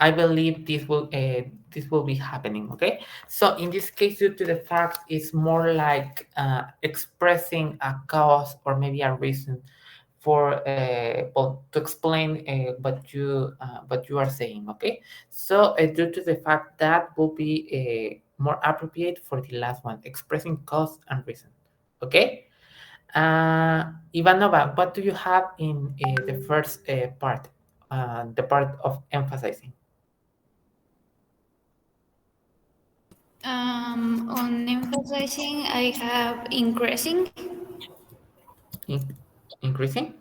I believe this will be happening. Okay, so in this case, due to the fact it's more like expressing a cause or maybe a reason for well, to explain what you are saying. Okay, so due to the fact that will be more appropriate for the last one, expressing cause and reason. Okay. Ivanova, what do you have in the first part, the part of emphasizing? On emphasizing, I have increasing. In- increasing?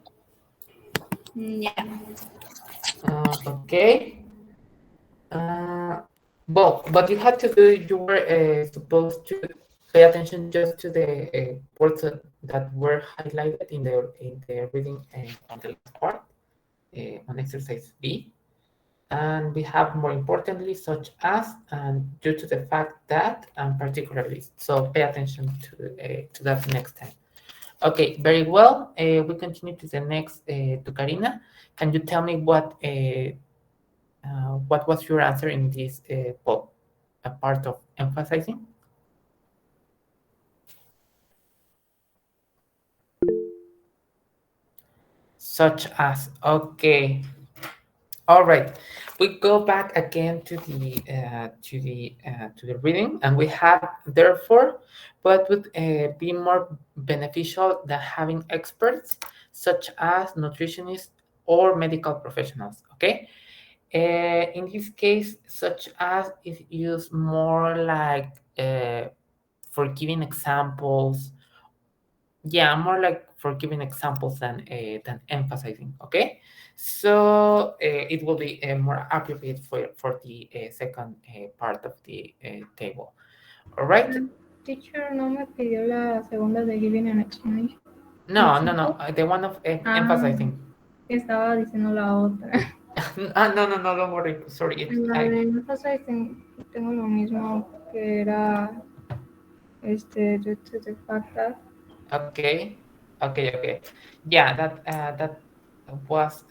Yeah. Okay. Uh, well, what you had to do, you were supposed to pay attention just to the words that were highlighted in the reading on the last part on exercise B. And we have more importantly, such as, and due to the fact that, and particularly. So pay attention to that next time. Okay, very well. We continue to the next to Karina. Can you tell me what was your answer in this well, a part of emphasizing? Such as, okay. All right, we go back again to the reading, and we have therefore, what would be more beneficial than having experts such as nutritionists or medical professionals. Okay, in this case, such as is used more like for giving examples. Yeah, more like for giving examples than emphasizing. Okay, so it will be more appropriate for the second part of the table. All right. Teacher, no me pidió la segunda de giving an explanation. No, no, no. The one of Ah, emphasizing. estaba diciendo la otra. No, no, no. Don't worry. Sorry. En la de emphasizing tengo lo mismo que era due to the fact that. Okay, okay. Yeah, that was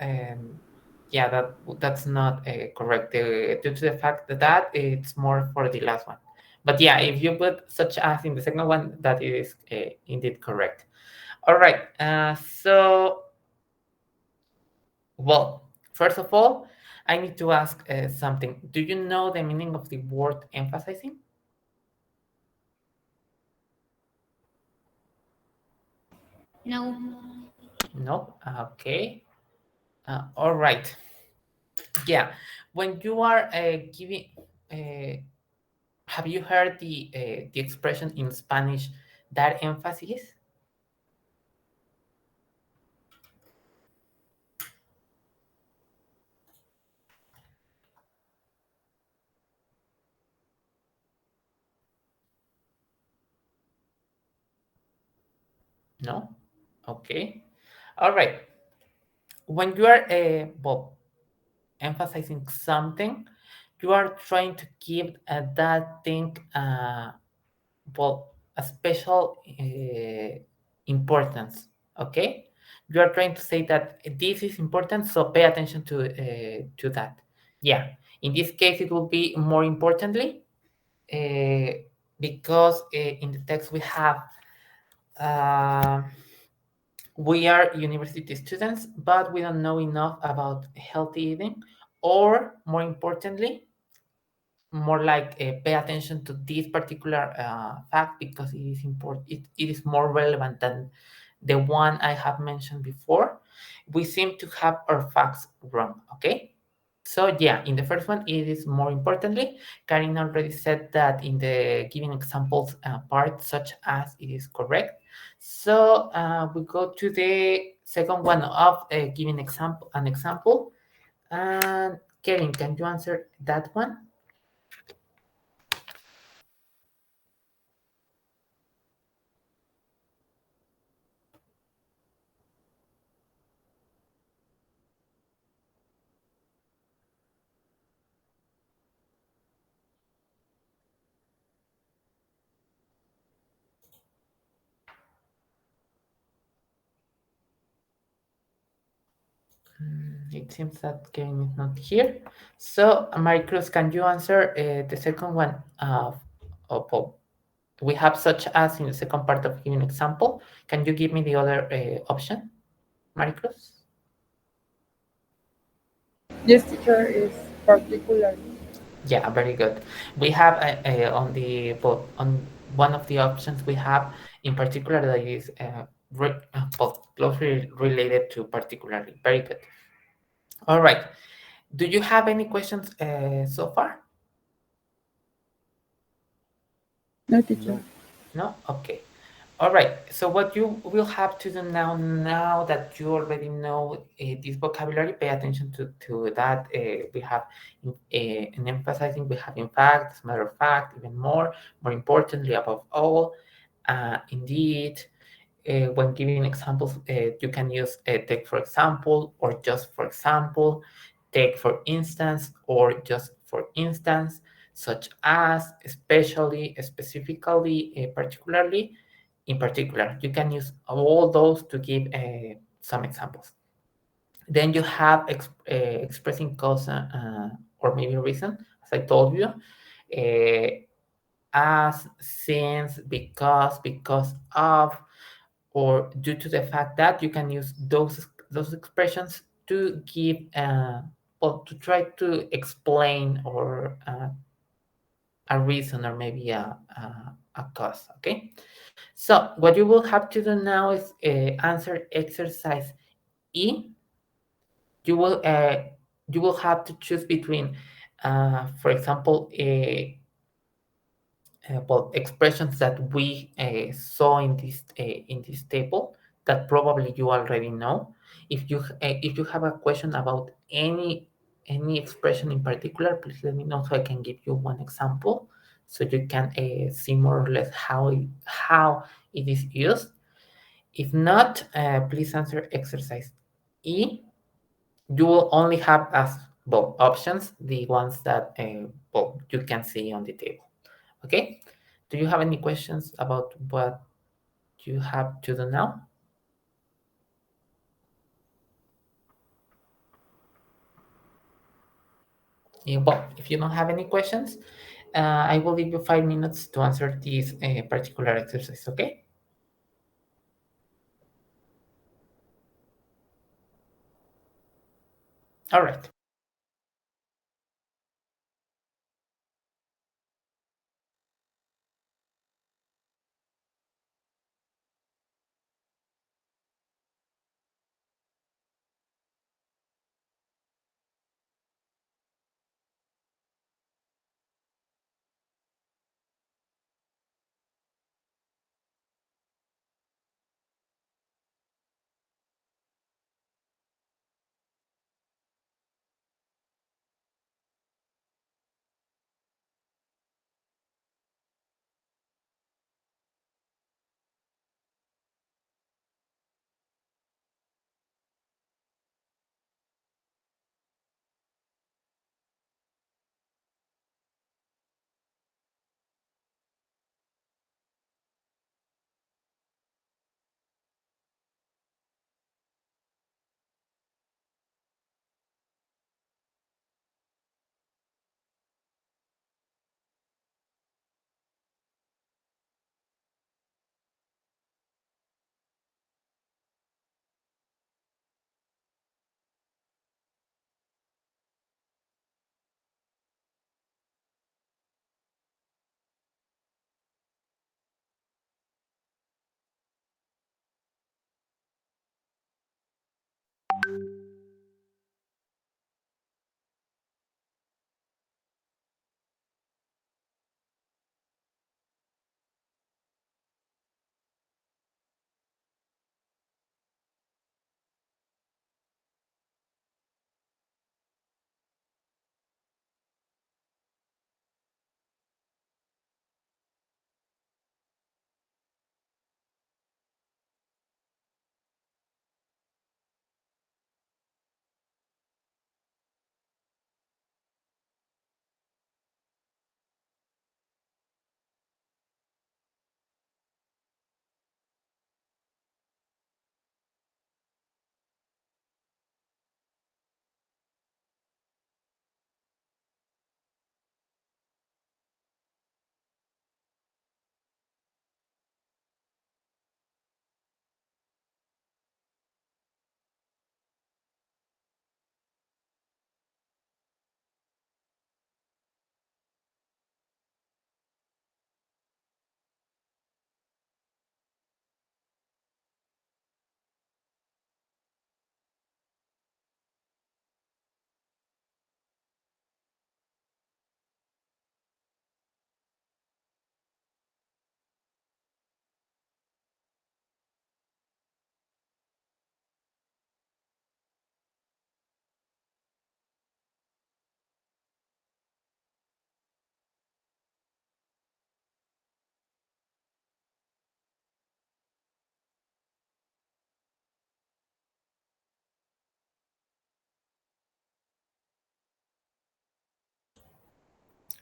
yeah, that's not correct due to the fact that it's more for the last one. But yeah, if you put such as in the second one, that is indeed correct. All right. So well, first of all, I need to ask something. Do you know the meaning of the word emphasizing? No. No. Okay. All right. Yeah, when you are giving, uh, have you heard the expression in Spanish dar emphasis? No. Okay. All right. When you are well, emphasizing something, you are trying to give that thing well a special importance. Okay, you are trying to say that this is important, so pay attention to that. Yeah, in this case it will be more importantly uh, because in the text we have uh, we are university students but we don't know enough about healthy eating, or more importantly, more like pay attention to this particular fact because it is important. It is more relevant than the one I have mentioned before. We seem to have our facts wrong. Okay. So yeah, in the first one, it is more importantly. Karin already said that in the giving examples part, such as it is correct. So we go to the second one of giving an example. And Kevin, can you answer that one? It seems that Kevin is not here. So, Maricruz, can you answer the second one of Paul? We have such as in the second part of giving example. Can you give me the other option, Maricruz? Yes, teacher, is particularly. Yeah, very good. We have on the well, on one of the options we have in particular that is well, closely related to particularly. Very good. All right. Do you have any questions so far? No, teacher. No? Okay. All right. So what you will have to do now that you already know this vocabulary, pay attention to that. We have in emphasizing, we have in fact, as a matter of fact, even more importantly, above all, indeed, when giving examples, you can use take for example, or just for example, take for instance, or just for instance, such as, especially, specifically, particularly, in particular. You can use all those to give some examples. Then you have expressing cause or maybe reason, as I told you. As, since, because of, or due to the fact that you can use those expressions to give or to try to explain or a reason or maybe a cause. Okay, so what you will have to do now is answer exercise E. You will uh, you will have to choose between for example well, expressions that we saw in this table that probably you already know. If you have a question about any expression in particular, please let me know so I can give you one example so you can see more or less how it is used. If not, please answer exercise E. You will only have as well options the ones that well, you can see on the table. Okay. Do you have any questions about what you have to do now? Well, if you don't have any questions, I will leave you 5 minutes to answer this particular exercise. Okay. All right.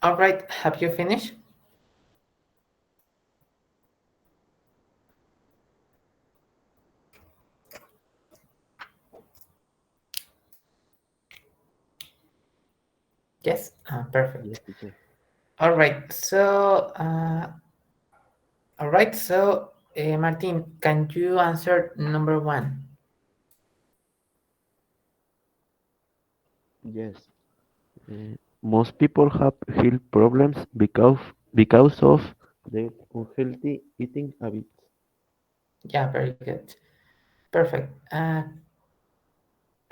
All right, have you finished? Yes, perfect. Yes, teacher. All right, so Martin, can you answer number one? Yes. Most people have health problems because of their unhealthy eating habits. Yeah, very good. Perfect.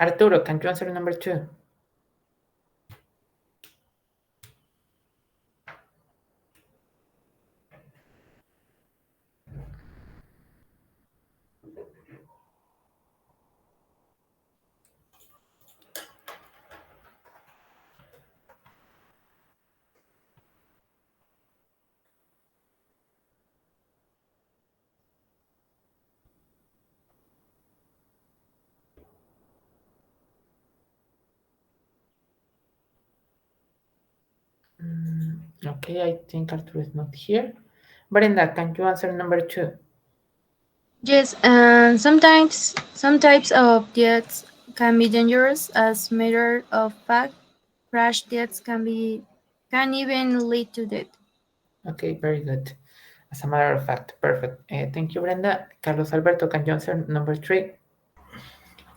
Arturo, can you answer number two? Okay, I think Arturo is not here. Brenda, can you answer number two? Yes, and sometimes some types of diets can be dangerous. As matter of fact, crash diets can even lead to death. Okay, very good. As a matter of fact, perfect. Thank you, Brenda. Carlos Alberto, can you answer number three?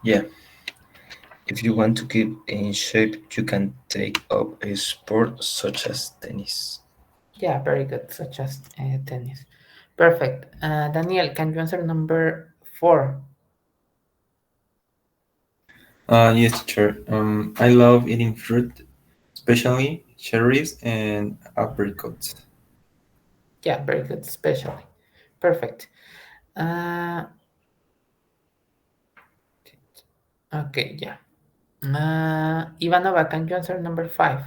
Yeah, if you want to keep in shape, you can take up a sport such as tennis. Yeah, very good, such as tennis. Perfect. Daniel, can you answer number four? Yes, teacher. I love eating fruit, especially cherries and apricots. Yeah, very good, especially. Perfect. Uh, okay, yeah. Ivanova, can you answer number five?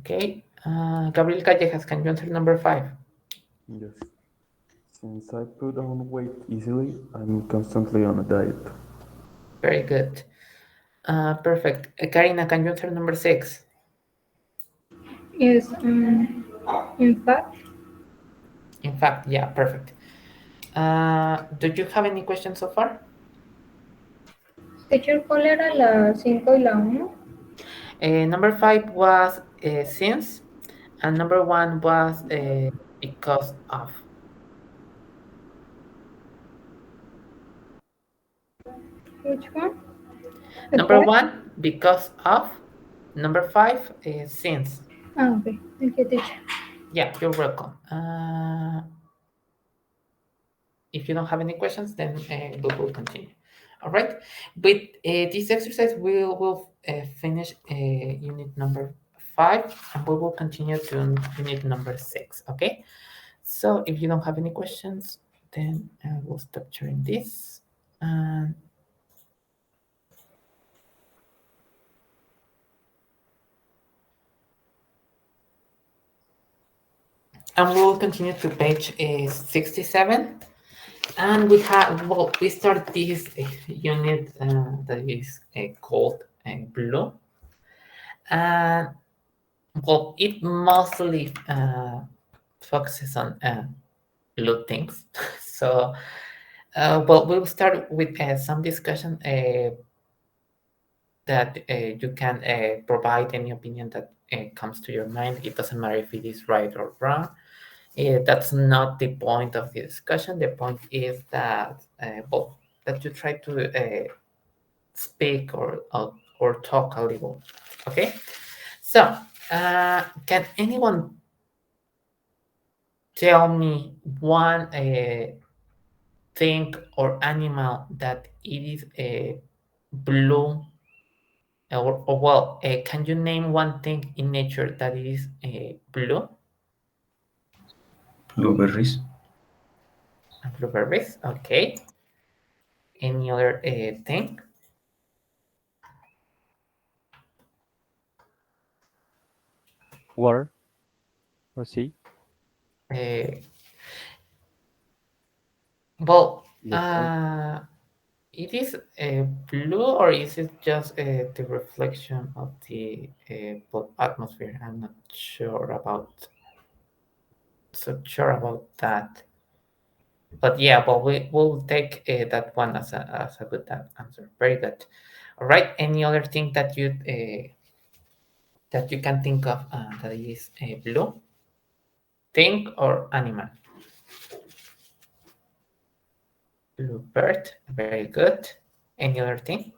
Okay. Gabriel Callejas, can you answer number five? Yes. Since I put on weight easily, I'm constantly on a diet. Very good. Perfect. Karina, can you answer number six? Yes, in fact, In fact, yeah, perfect. Do you have any questions so far? teacher, ¿cuál era la 5 y la uno? Number five was since, and number one was because of. Which one? The Number 5? one, because of. Number five, since. Ah, okay. Thank you, teacher. Yeah, you're welcome. If you don't have any questions, then we will continue. All right. With this exercise, we will finish unit number five, and we will continue to unit number six. Okay. So if you don't have any questions, then we'll stop sharing this. And we will continue to page 67. And we start this unit that is called Blue. And it mostly focuses on blue things. So, we'll start with some discussion that you can provide any opinion that comes to your mind. It doesn't matter if it is right or wrong. That's not the point of the discussion. The point is that that you try to speak or talk a little. Okay. So, can anyone tell me one thing or animal that it is blue? Or well, can you name one thing in nature that is blue? Blueberries. Blueberries. Okay. Any other thing? Water or sea? Uh, well, Yes, I. it is blue, or is it just the reflection of the atmosphere? I'm not sure about that. But yeah, but will take that one as a good answer. Very good. All right. Any other thing that you can think of that is blue? Thing or animal? Blue bird. Very good. Any other thing?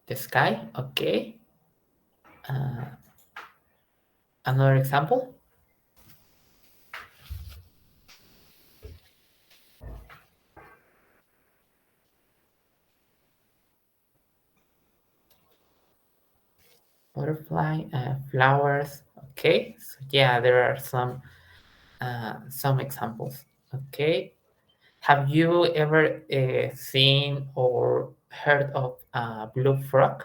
The sky. Okay. Uh, another example. Butterfly. Flowers. Okay. So yeah, there are some examples. Okay. Have you ever seen or heard of blue frog?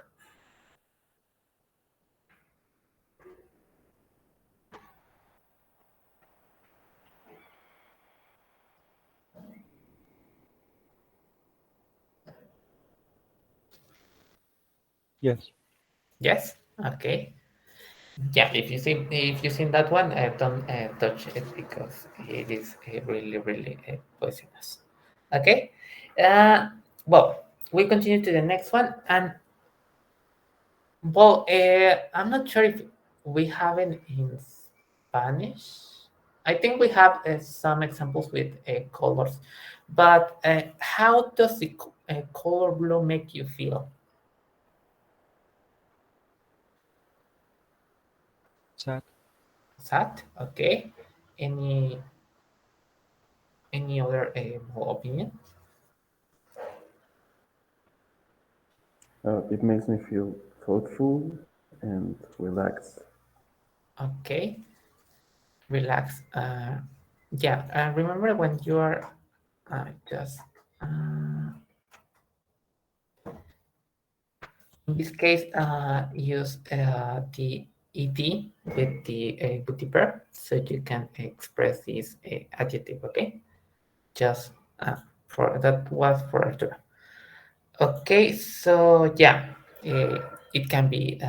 Yes. Yes. Okay. Yeah. If you seen that one, don't touch it because it is really poisonous. Okay. Uh, well, we continue to the next one, and well, I'm not sure if we have it in Spanish. I think we have some examples with colors, but how does the color blue make you feel? Sad. Sad? Okay. Any any other opinion? It makes me feel thoughtful and relaxed. Okay. Relax. Yeah. Remember when you are just in this case, use the ed with the verb so you can express this adjective. Okay, just for that was for Arturo. Okay, so yeah, it can be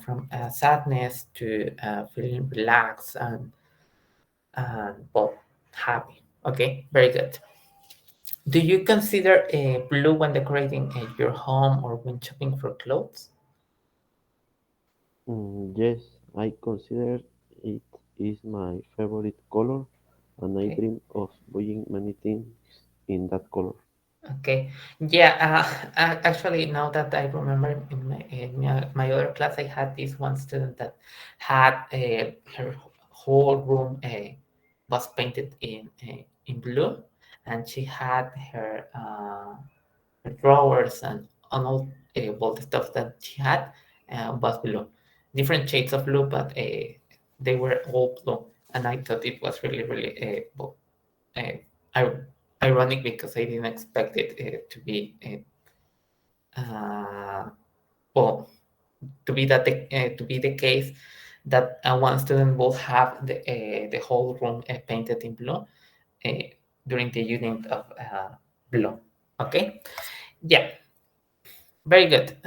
from sadness to feeling relaxed and well, happy. Okay, very good. Do you consider blue when decorating your home or when shopping for clothes? Yes, I consider it is my favorite color, and I Okay. dream of buying many things in that color. Okay. Yeah. Actually, now that I remember, in my other class, I had this one student that had her whole room was painted in blue, and she had her drawers and all the stuff that she had was blue, different shades of blue, but they were all blue, and I thought it was really well, I, ironic because I didn't expect it uh, well to be the case that one student will have the whole room painted in blue uh, during the unit of blue. Okay, yeah, very good.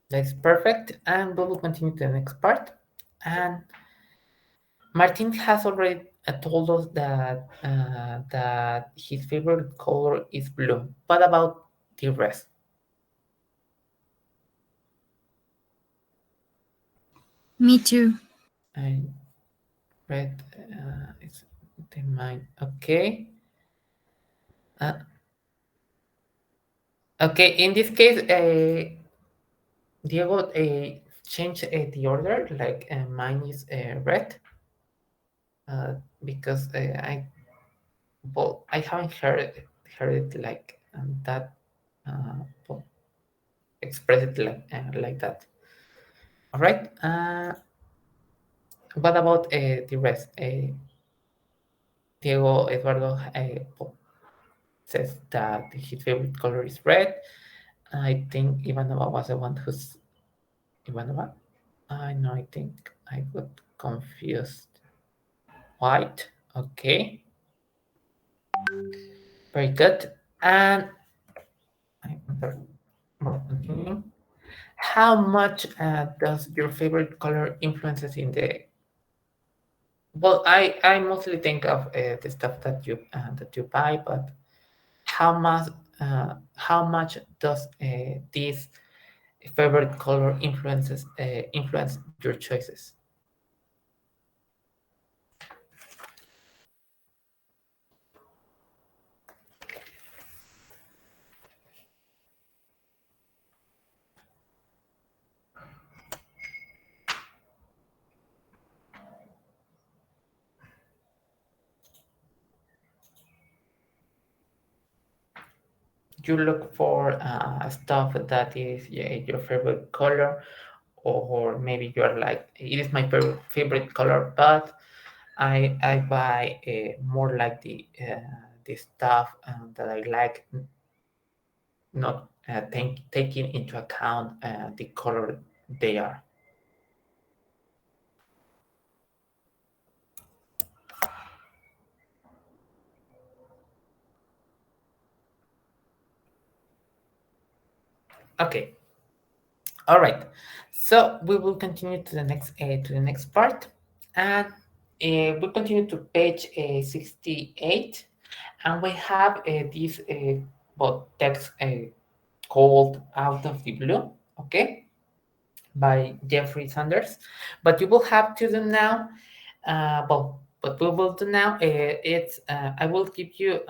That's perfect, and we will continue to the next part. And Martin has already told us that his favorite color is blue. What about the rest? Me too. And red is the mine. Okay. Uh, okay. In this case, Diego, change the order. Like mine is red. Because I haven't heard it like that. Well, express it like that. All right. What about the rest? Diego Eduardo says that his favorite color is red. I think Ivanova was the one who's Ivanova. I know. I think I got confused. White. Okay. Very good. And I wonder. Well, continuing. How much does your favorite color influences in the? Well, I mostly think of the stuff that you buy, but how much does this favorite color influence your choices? You look for stuff that is, yeah, your favorite color, or maybe you're like, it is my favorite color, but I buy more like the stuff that I like, not taking into account the color they are. Okay, all right. So we will continue to the next part, and we'll continue to page 68, and we have this text called "Out of the Blue." Okay, by Jeffrey Sanders. But you will have to do now. What we will do now, it's I will give you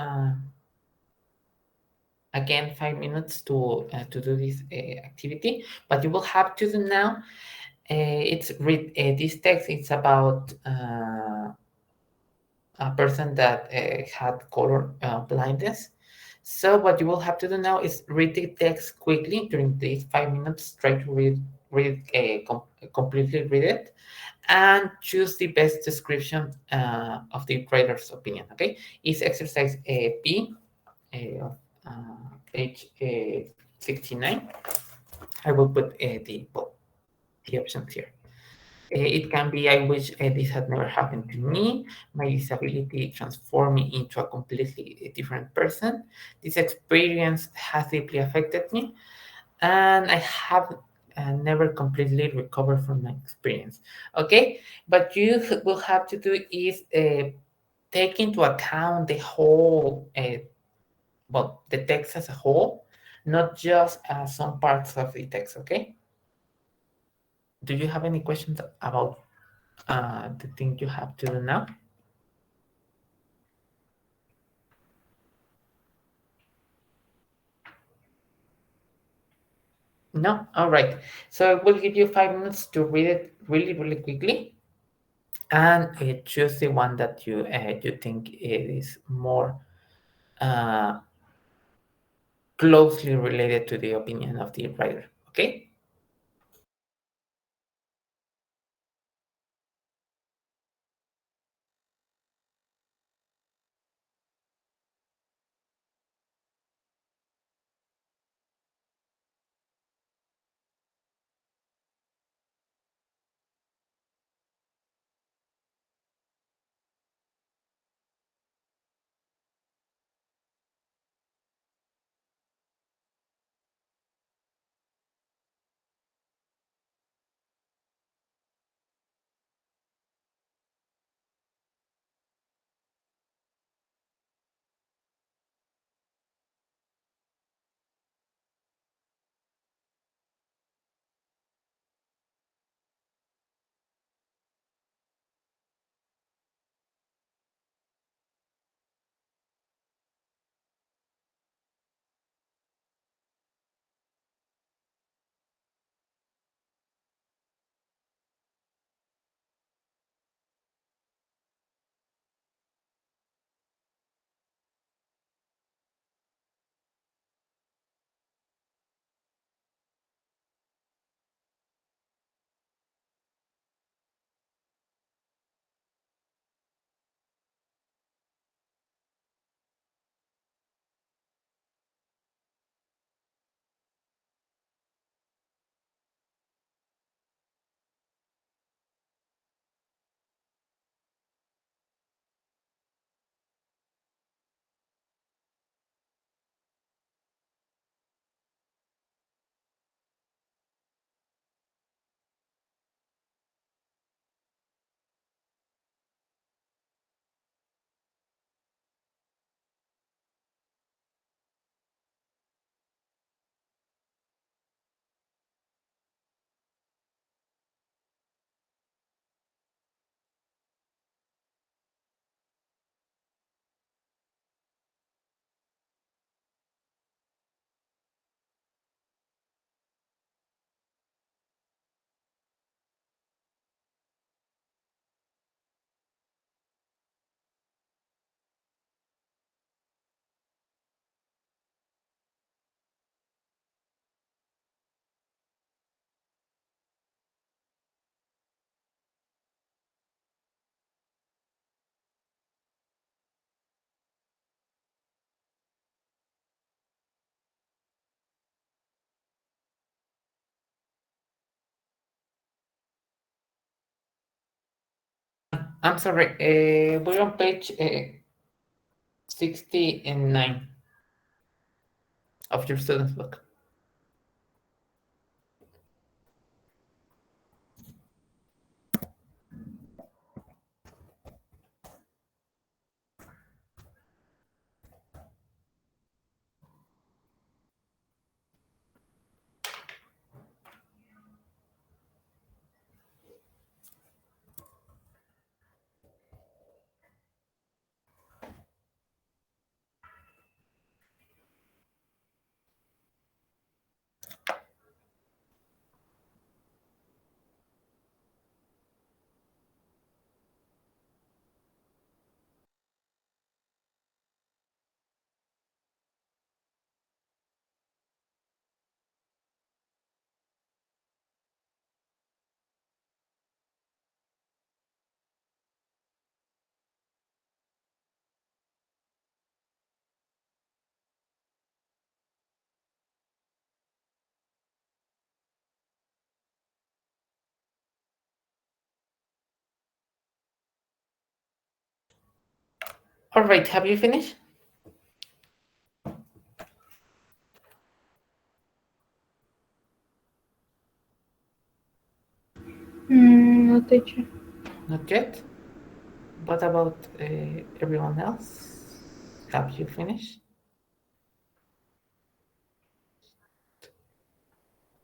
again 5 minutes to do this activity. But you will have to do now. It's read this text. It's about a person that had color blindness. So what you will have to do now is read the text quickly during these 5 minutes. Try to completely read it, and choose the best description of the writer's opinion. Okay, it's exercise B, of page 69. I will put the options here. It can be, I wish this had never happened to me. My disability transformed me into a completely different person. This experience has deeply affected me, and I have never completely recovered from my experience. Okay, but you will have to do is take into account the whole, the text as a whole, not just some parts of the text. Okay. Do you have any questions about the thing you have to do now? No? All right. So I will give you 5 minutes to read it really, really quickly, and choose the one that you think it is more uh, closely related to the opinion of the writer. Okay? I'm sorry. We're on page 69 of your student's book. All right. Have you finished? No, teacher. Not yet. What about everyone else? Have you finished?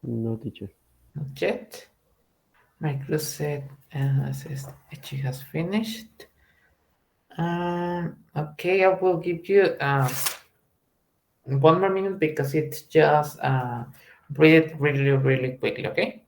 No, teacher. Not yet. Michael says she has finished. Okay, I will give you 1 more minute because it's just read it really, really quickly, okay?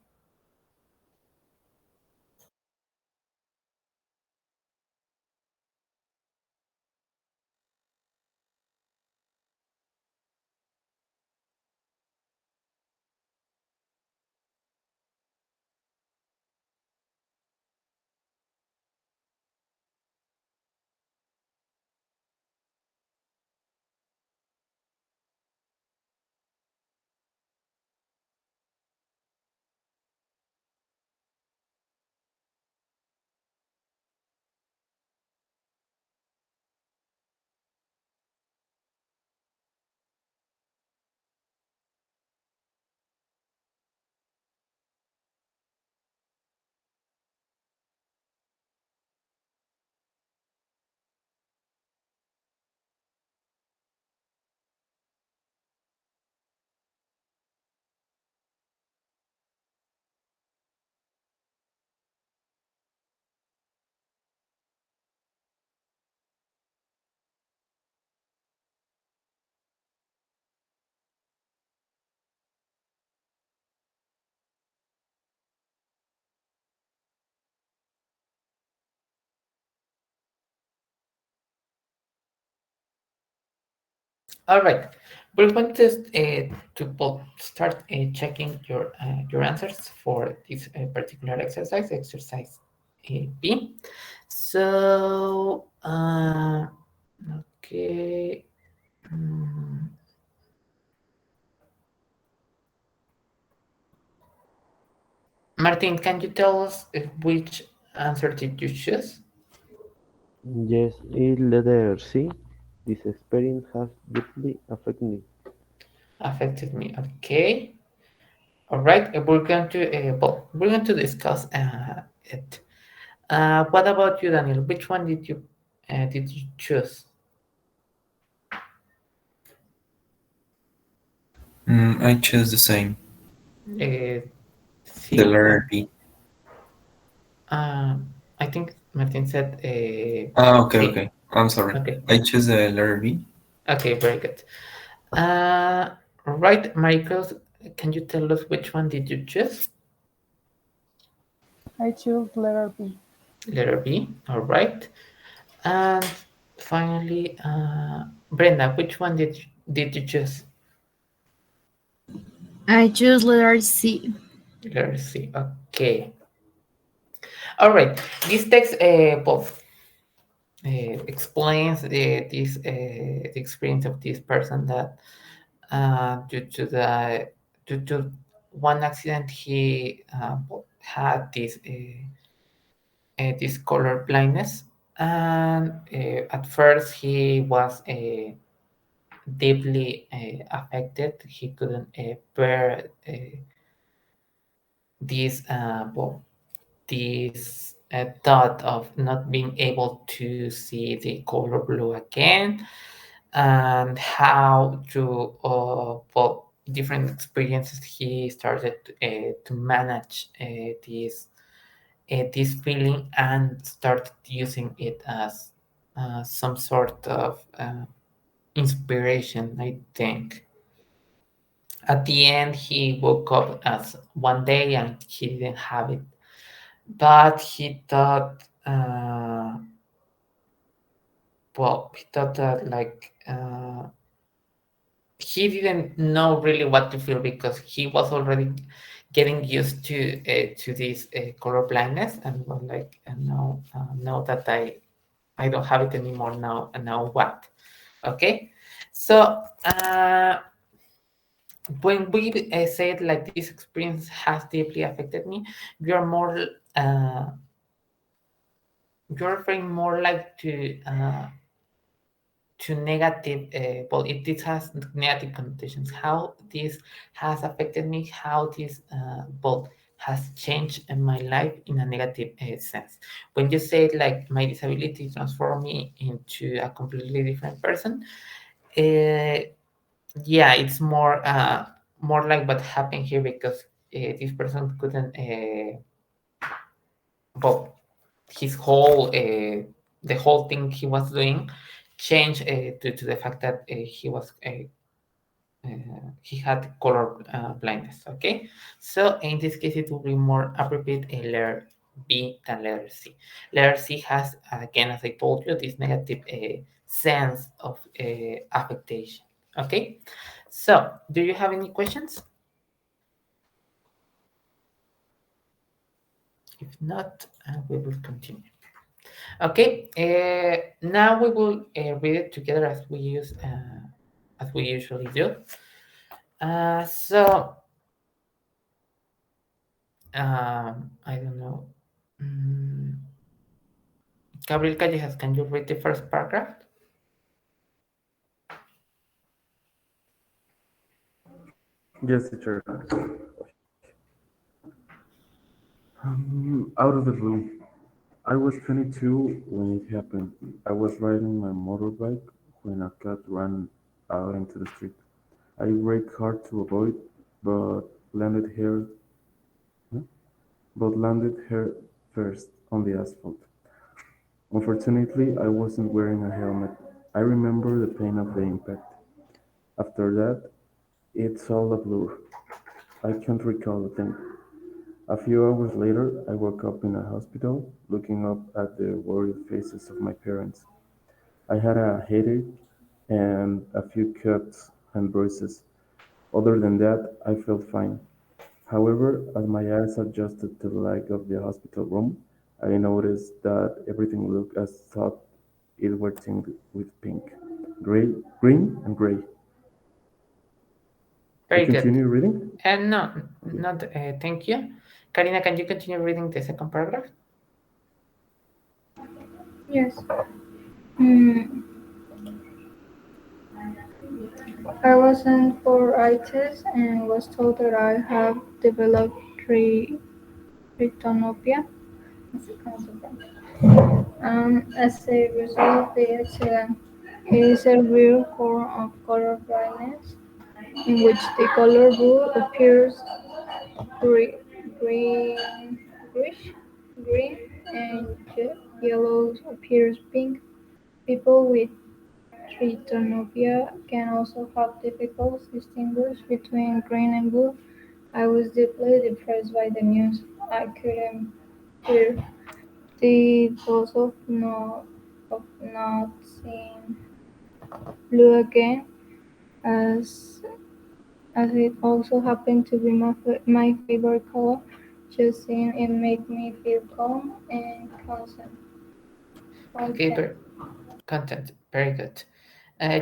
All right, we're going to start checking your answers for this particular exercise, exercise B. So, okay. mm, Martin, can you tell us which answer did you choose? Yes, in letter C, this experience has deeply affected me. Affected me. Okay. All right. We're going to discuss it. What about you, Daniel? Which one did you choose? I choose the same. Uh, The C. letter B. Uh, I think Martin said Ah, okay, C. okay. I'm sorry. Okay. I choose the letter B. Okay. Very good. Uh, right, Michael. Can you tell us which one did you choose? I choose letter B. Letter B. All right. And finally, Brenda, which one did you choose? I choose letter C. Letter C. Okay. All right. This text both explains the experience of this person that due to one accident he had this this color blindness, and at first he was deeply affected. He couldn't bear this well, this thought of not being able to see the color blue again, and how through well, different experiences he started to manage this feeling and started using it as some sort of inspiration, I think. At the end, he woke up as one day and he didn't have it, but he thought, well, he thought that like he didn't know really what to feel because he was already getting used to this color blindness, and was like, now that I don't have it anymore, now what? Okay, so when we said like this experience has deeply affected me, you're more uh, you're referring more like to negative. Well, this has negative connotations. How this has affected me, how this well has changed in my life in a negative sense. When you say like my disability transformed me into a completely different person, uh, yeah, it's more like what happened here because this person couldn't well, his whole the whole thing he was doing changed to the fact that he had color blindness. Okay, so in this case it will be more appropriate a letter B than letter C. Letter C has, again, as I told you, this negative sense of affectation. Okay, so do you have any questions? If not, we will continue. Okay, now we will read it together as we usually do. So I don't know. Mm, Gabriel Callejas, can you read the first paragraph? Yes, teacher. Out of the blue. I was 22 when it happened. I was riding my motorbike when a cat ran out into the street. I braked hard to avoid, but landed her, huh? but landed her first on the asphalt. Unfortunately, I wasn't wearing a helmet. I remember the pain of the impact. After that, it's all a blur. I can't recall a thing. A few hours later, I woke up in a hospital, looking up at the worried faces of my parents. I had a headache and a few cuts and bruises. Other than that, I felt fine. However, as my eyes adjusted to the light of the hospital room, I noticed that everything looked as thought it were tinged with pink, gray, green, and gray. I Very good. continue reading? And no, Okay. not thank you. Karina, can you continue reading the second paragraph? Yes. Mm, I was sent for eye test and was told that I have developed retinopia as a consequence. As a result of the accident, it is a rare form of color blindness in which the color blue appears gre- green, greenish, green, and yellow appears pink. People with tritanopia can also have difficulty distinguish between green and blue. I was deeply depressed by the news. I couldn't bear the thought of not seeing blue again, as as it also happened to be my favorite color. Just seeing it made me feel calm and Okay, content. very content. Very good.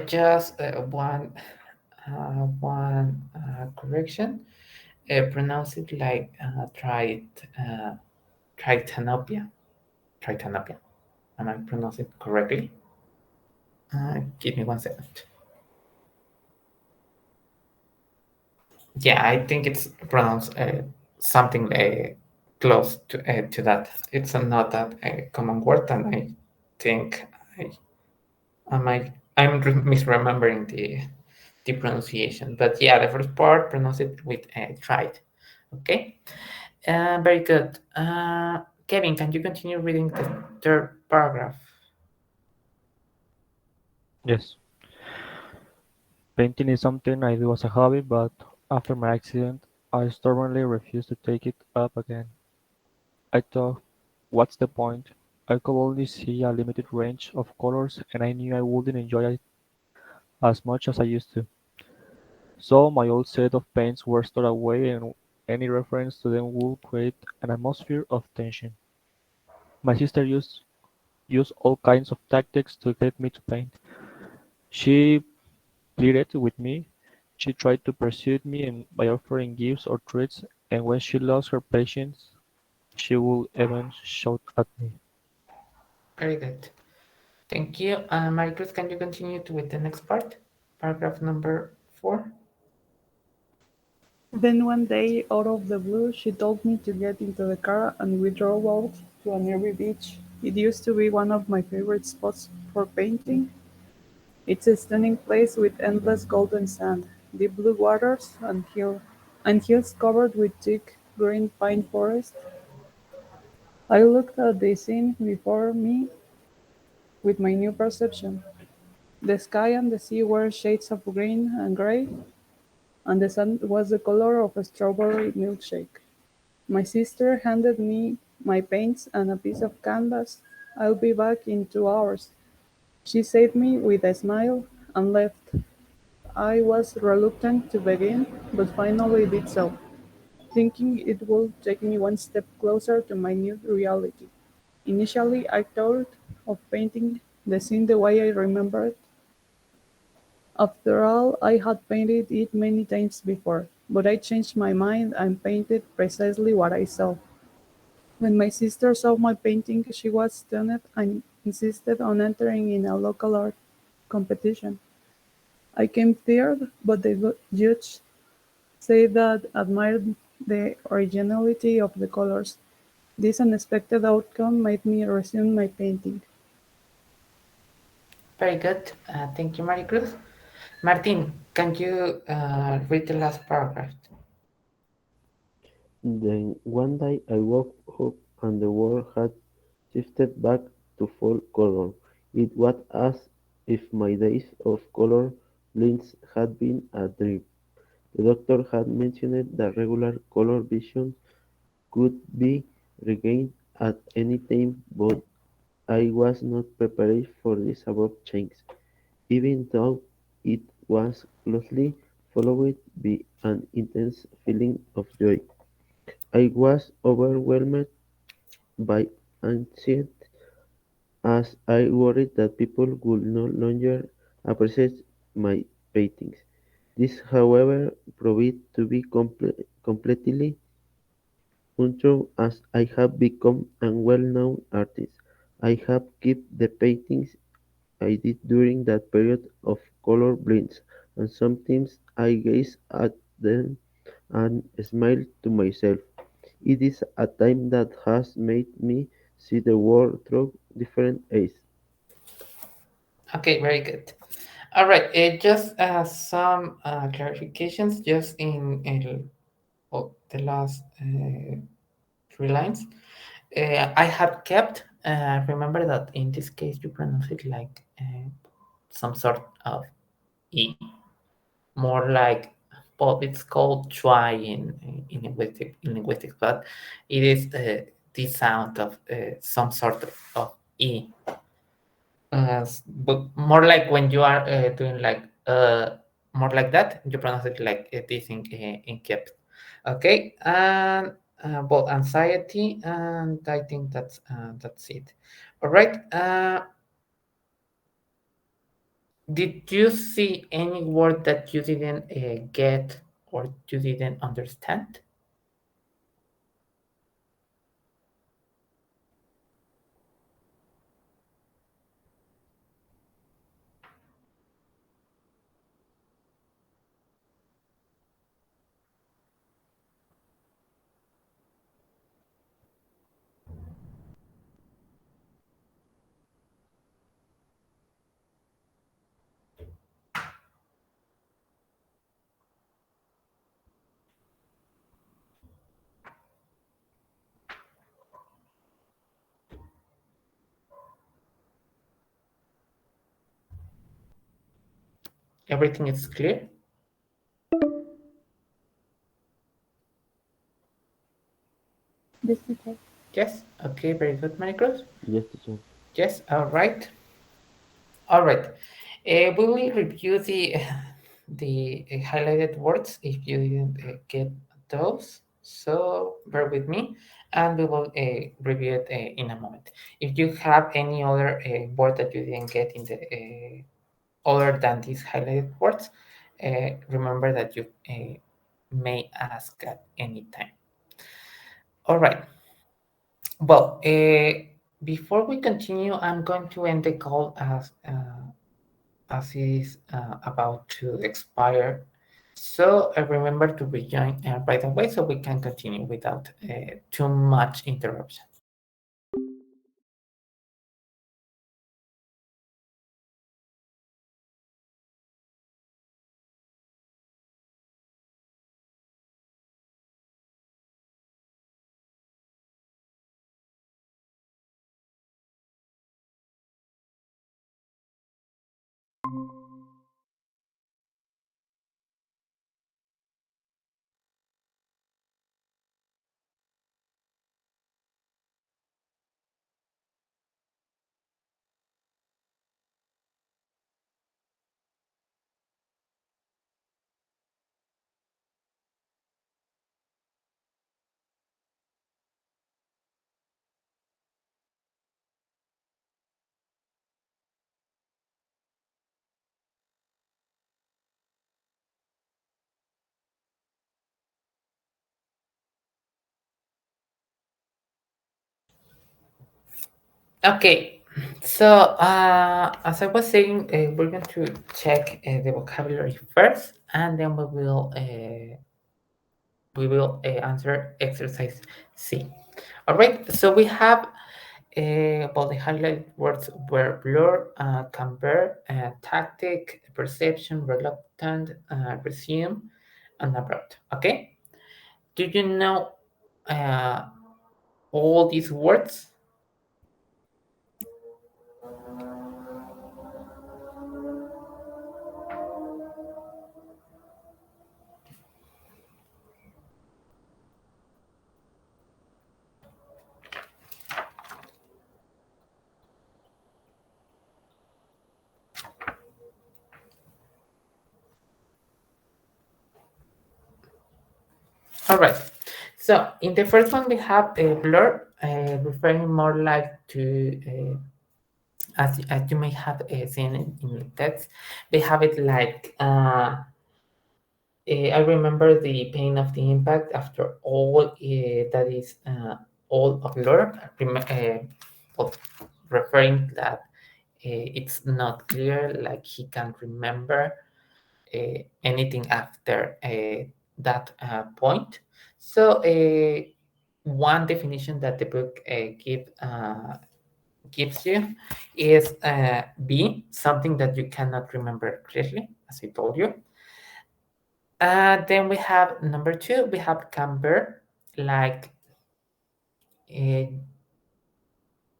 Just one correction. Pronounce it like tritanopia. tritanopia. Am I pronouncing it correctly? Give me 1 second. Yeah, I think it's pronounced something close to that. It's not that common word, and I think I I'm misremembering the pronunciation. But yeah, the first part pronounce it with tried. Okay, very good. Kevin, can you continue reading the third paragraph? Yes, painting is something I do as a hobby, but after my accident, I stubbornly refused to take it up again. I thought, what's the point? I could only see a limited range of colors and I knew I wouldn't enjoy it as much as I used to. So my old set of paints were stored away and any reference to them would create an atmosphere of tension. My sister used all kinds of tactics to get me to paint. She pleaded with me, she tried to persuade me by offering gifts or treats, and when she lost her patience, she would even shout at me. Very good. Thank you. Maricruz, can you continue with the next part? Paragraph number 4. Then one day, out of the blue, she told me to get into the car and we drove out to a nearby beach. It used to be one of my favorite spots for painting. It's a stunning place with endless golden sand, deep blue waters, and hills covered with thick green pine forest. I looked at the scene before me with my new perception. The sky and the sea were shades of green and gray, and the sun was the color of a strawberry milkshake. My sister handed me my paints and a piece of canvas. I'll be back in 2 hours. She said me with a smile and left. I was reluctant to begin, but finally did so, thinking it would take me one step closer to my new reality. Initially, I thought of painting the scene the way I remember it. After all, I had painted it many times before, but I changed my mind and painted precisely what I saw. When my sister saw my painting, she was stunned and insisted on entering in a local art competition. I came third, but the judge said that admired the originality of the colors. This unexpected outcome made me resume my painting. Very good. Thank you, Maricruz. Martin, can you read the last paragraph? Then one day I woke up and the world had shifted back to full color. It was as if my days of color blinds had been a dream. The doctor had mentioned that regular color vision could be regained at any time, but I was not prepared for this abrupt change, even though it was closely followed by an intense feeling of joy. I was overwhelmed by anxiety as I worried that people would no longer appreciate my paintings. This, however, proved to be completely untrue as I have become a well-known artist. I have kept the paintings I did during that period of color blinds, and sometimes I gaze at them and smile to myself. It is a time that has made me see the world through different eyes. Okay, very good. All right, just some clarifications just in the last 3 lines. I have kept, remember that in this case you pronounce it like some sort of E, more like, well, it's called try in linguistics, but it is the sound of some sort of E. But more like when you are doing like more like that, you pronounce it like this in kept. Okay, and both anxiety, and I think that's it. All right. Did you see any word that you didn't get or you didn't understand? Everything is clear? Yes, teacher. Yes? Okay, very good, Maricruz. Yes, teacher. Yes, all right. All right. We will review the highlighted words if you didn't get those. So bear with me, and we will review it in a moment. If you have any other word that you didn't get in the other than these highlighted words, remember that you may ask at any time. All right. Well, before we continue, I'm going to end the call as it is about to expire. So remember to rejoin right away so we can continue without too much interruption. Okay, so as I was saying, we're going to check the vocabulary first, and then answer exercise C. All right, so we have well, the highlighted words were blur, compare, tactic, perception, reluctant, resume, and abrupt. Okay, do you know uh, all these words? All right. So in the first one, we have a blur, referring more like to, as you may have seen in the text, they have it like, I remember the pain of the impact after all that is all of blur, well, referring that it's not clear, like he can't remember anything after that point. So, one definition that the book gives you is be something that you cannot remember clearly, as I told you. Then we have number two, we have camber, like uh,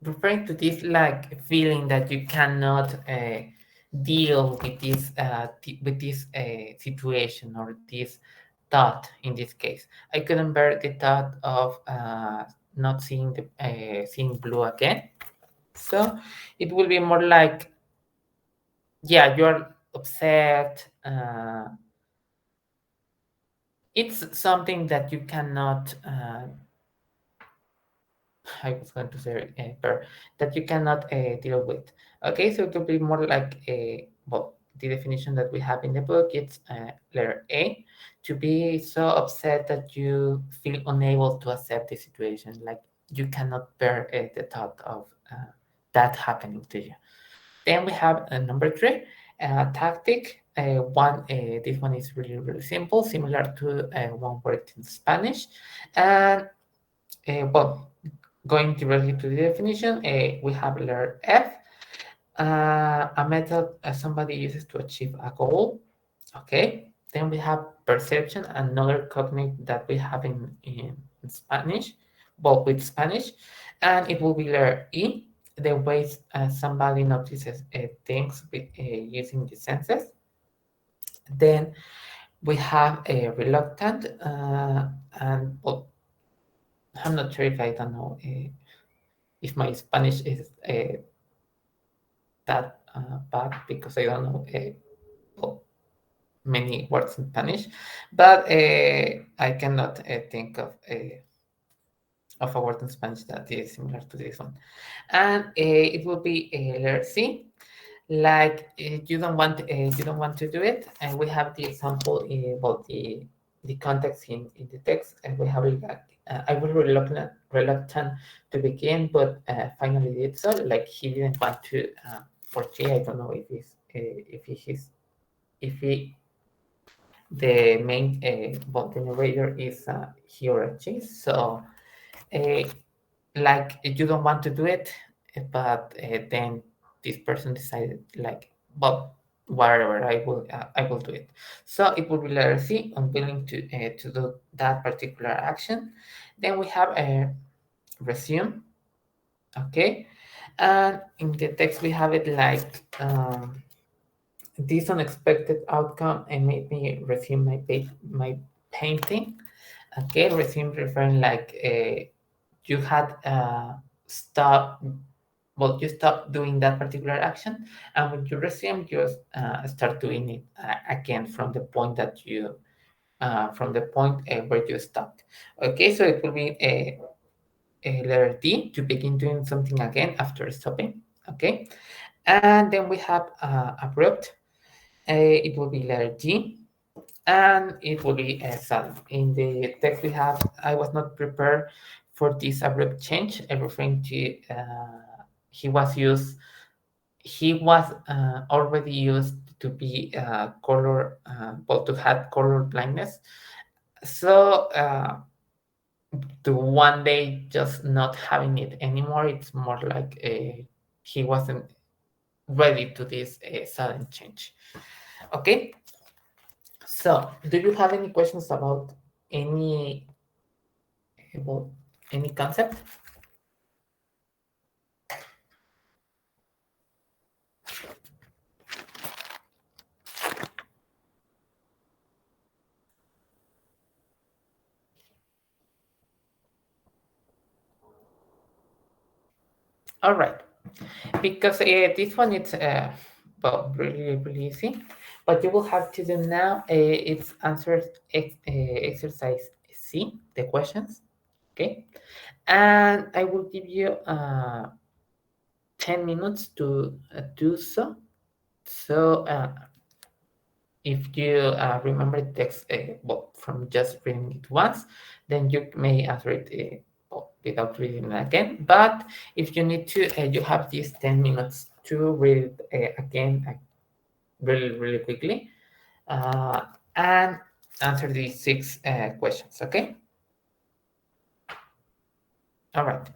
referring to this like feeling that you cannot deal with this situation or this thought in this case. I couldn't bear the thought of not seeing the seeing blue again. So it will be more like, yeah, you're upset. It's something that you cannot I was going to say that you cannot deal with. Okay, so it will be more like a, well, the definition that we have in the book, it's letter A, to be so upset that you feel unable to accept the situation, like you cannot bear the thought of that happening to you. Then we have number three, tactic. This one is really, really simple, similar to one word in Spanish. And well, going directly to the definition, we have letter F, a method somebody uses to achieve a goal. Okay. Then we have perception, another cognitive that we have in Spanish, well, with Spanish, and it will be letter E, the ways somebody notices things with, using the senses. Then we have a reluctant, and well, I'm not sure if I don't know if my Spanish is that bad because I don't know well, many words in Spanish, but I cannot think of a word in Spanish that is similar to this one. And it will be letter C, like you don't want to do it, and we have the example about the context in the text, and we have like I was reluctant to begin, but finally did so. Like he didn't want to for G. I don't know if he the main well, the narrator is he or a she. So uh, like you don't want to do it, but then this person decided like, but whatever, I will do it. So it will be letter C, unwilling to do that particular action. Then we have a resume, okay, and in the text we have it like this unexpected outcome and made me resume my painting. Okay, resume referring like you had stopped, well, you stop doing that particular action, and when you resume, you start doing it again from the point that you from the point where you stopped. Okay, so it will be a letter D to begin doing something again after stopping. Okay, and then we have abrupt. It will be letter G, and it will be sudden. In the text we have, I was not prepared for this abrupt change, referring to he was used, he was already used to be color, well, to have color blindness. So to one day just not having it anymore, it's more like he wasn't ready to this sudden change. Okay, so do you have any questions any about any concept? All right, because this one it's well really easy, but you will have to do now. It's answer exercise C, the questions. Okay, and I will give you 10 minutes to do so. So if you remember the text well, from just reading it once, then you may answer it well, without reading it again. But if you need to, you have these 10 minutes to read it again really quickly uh, and answer these six questions, okay? All right.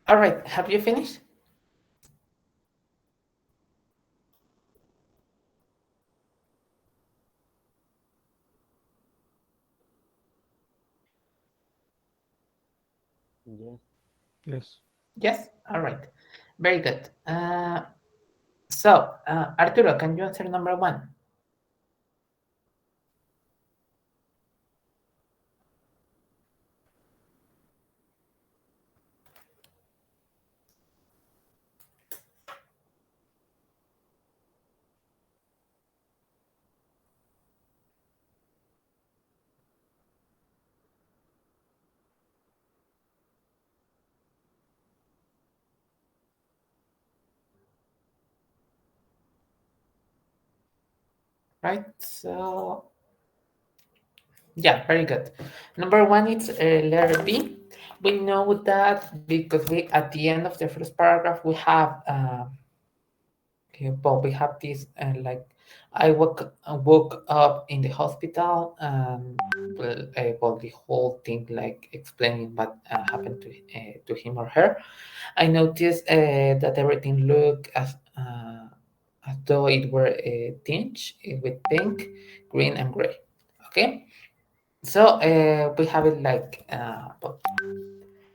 All right, have you finished? Yes. Yes. Yes. All right. Very good. So, Arturo, can you answer number one? Right. So, yeah, very good. Number one is letter B. We know that because we at the end of the first paragraph we have okay, well, we have this like I woke up in the hospital and well the whole thing like explaining what happened to him or her. I noticed that everything looked as though it were a tinge with pink, green, and gray. Okay, so we have it like to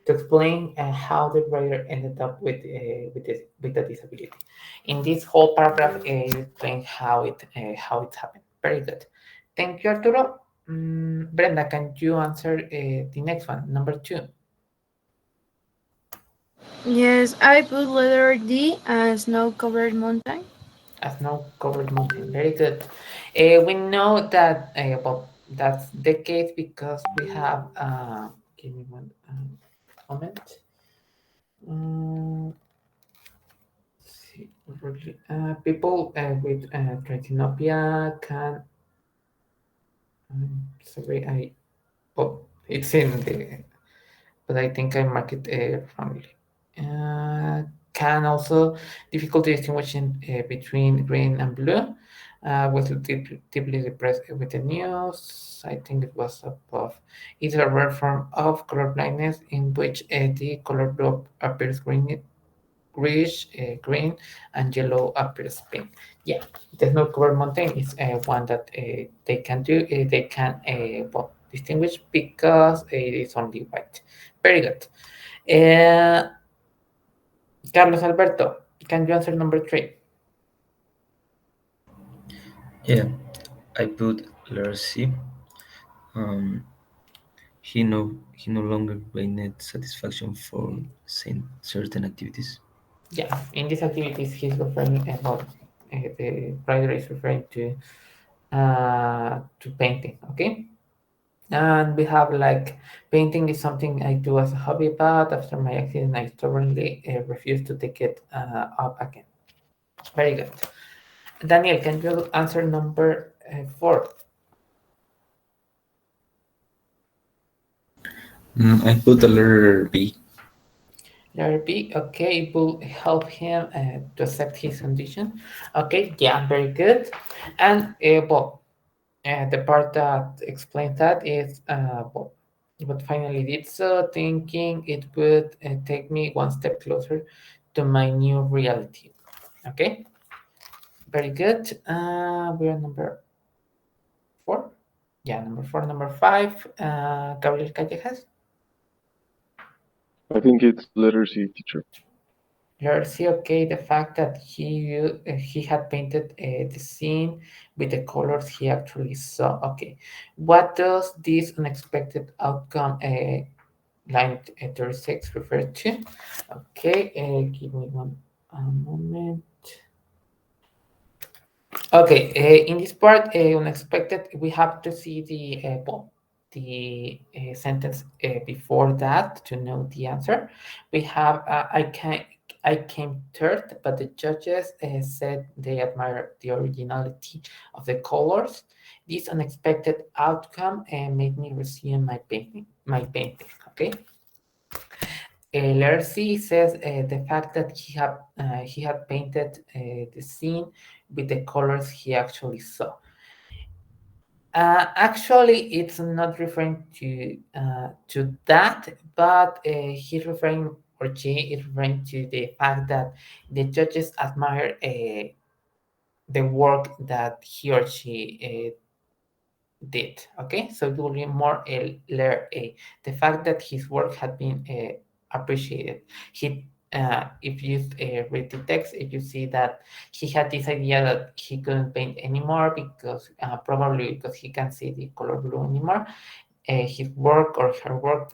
explain how the writer ended up with the disability. In this whole paragraph, you explain how it happened. Very good. Thank you, Arturo. Brenda, can you answer the next one, number two, Yes, I put letter D as snow covered mountain. a snow-covered mountain? Very good. We know that well, that's the case because we have. Give me one moment. Um, see, people with tritanopia can. Sorry, oh, it's in the, but I think I marked it wrongly. Can also difficulty distinguishing between green and blue. Was deeply depressed with the news. I think it was above. It's a rare form of color blindness in which the color blue appears greenish, green, and yellow appears pink. Yeah, the snow covered mountain is one that they can do. They can well, distinguish because it is only white. Very good. Uh, Carlos Alberto, can you answer number three? Yeah, I put letter C. Um, he no longer gained satisfaction for certain activities. Yeah, in these activities, he's referring about the writer is referring to painting. Okay, and we have like painting is something I do as a hobby, but after my accident, I stubbornly refuse to take it up again. Very good. Daniel, can you answer number four? I put the letter B. Letter B. Okay, it will help him to accept his condition. Okay, yeah, very good. And well, the part that explains that is well, but finally did so, thinking it would take me one step closer to my new reality. Okay, very good. We are number four. Yeah, number four, number five. Gabriel Callejas. I think it's letter C, teacher. Jersey, okay, the fact that he had painted the scene with the colors he actually saw. Okay, what does this unexpected outcome line 36 refer to? Okay, give me one moment. Okay, in this part, unexpected, we have to see the sentence before that to know the answer. We have I came third, but the judges said they admire the originality of the colors. This unexpected outcome made me resume my painting. Okay. Lercy says the fact that he had painted the scene with the colors he actually saw. Actually, it's not referring to that, but he's referring or she is referring to the fact that the judges admire the work that he or she did. Okay, so it will be more letter A. The fact that his work had been appreciated. He, if you read the text, if you see that he had this idea that he couldn't paint anymore because probably because he can't see the color blue anymore, his work or her work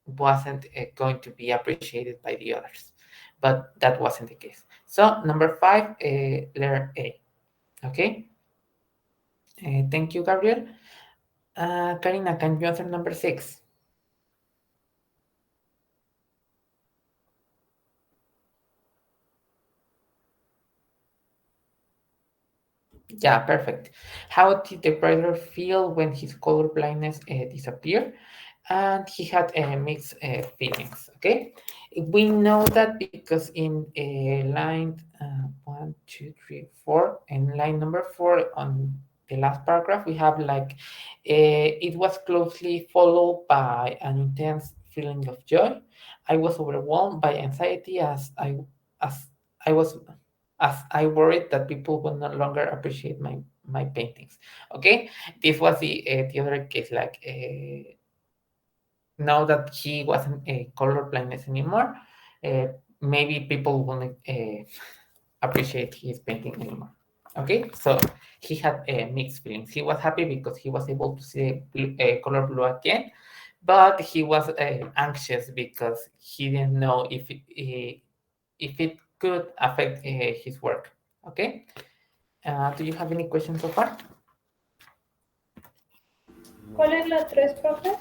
wasn't going to be appreciated by the others. But that wasn't the case. So number five, letter A. Okay. Thank you, Gabriel. Karina, can you answer number six? Yeah, perfect. How did the writer feel when his color blindness disappeared? And he had mixed feelings. Okay, we know that because in line one, two, three, four, and line number four on the last paragraph, we have like it was closely followed by an intense feeling of joy. I was overwhelmed by anxiety as I was as I worried that people would no longer appreciate my paintings. Okay, this was the other case, like now that he wasn't a color blindness anymore, uh, maybe people won't appreciate his painting anymore. Okay, so he had mixed feelings. He was happy because he was able to see color blue again, but he was anxious because he didn't know if it could affect his work. Okay, do you have any questions so far? No. ¿Cuál es la tres, profe?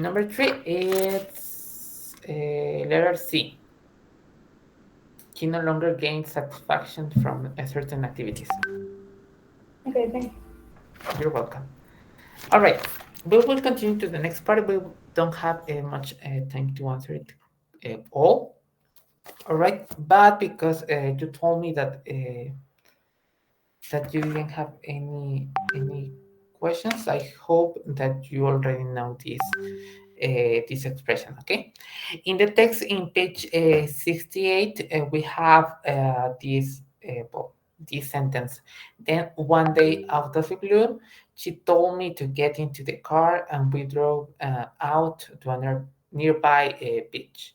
Number three, it's letter C. He no longer gains satisfaction from certain activities. Okay, thank you. You're welcome. All right, we will continue to the next part. We don't have much time to answer it all. All right, but because you told me that you didn't have any questions, I hope that you already know this expression. Okay, in the text in page 68, we have well, this sentence. Then one day out of the blue, she told me to get into the car and we drove out to a nearby beach.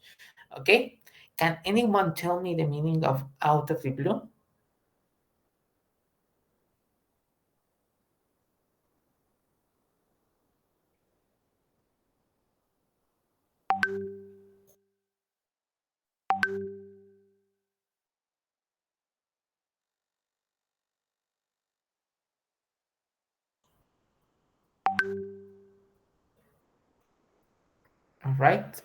Okay, can anyone tell me the meaning of out of the blue? All right.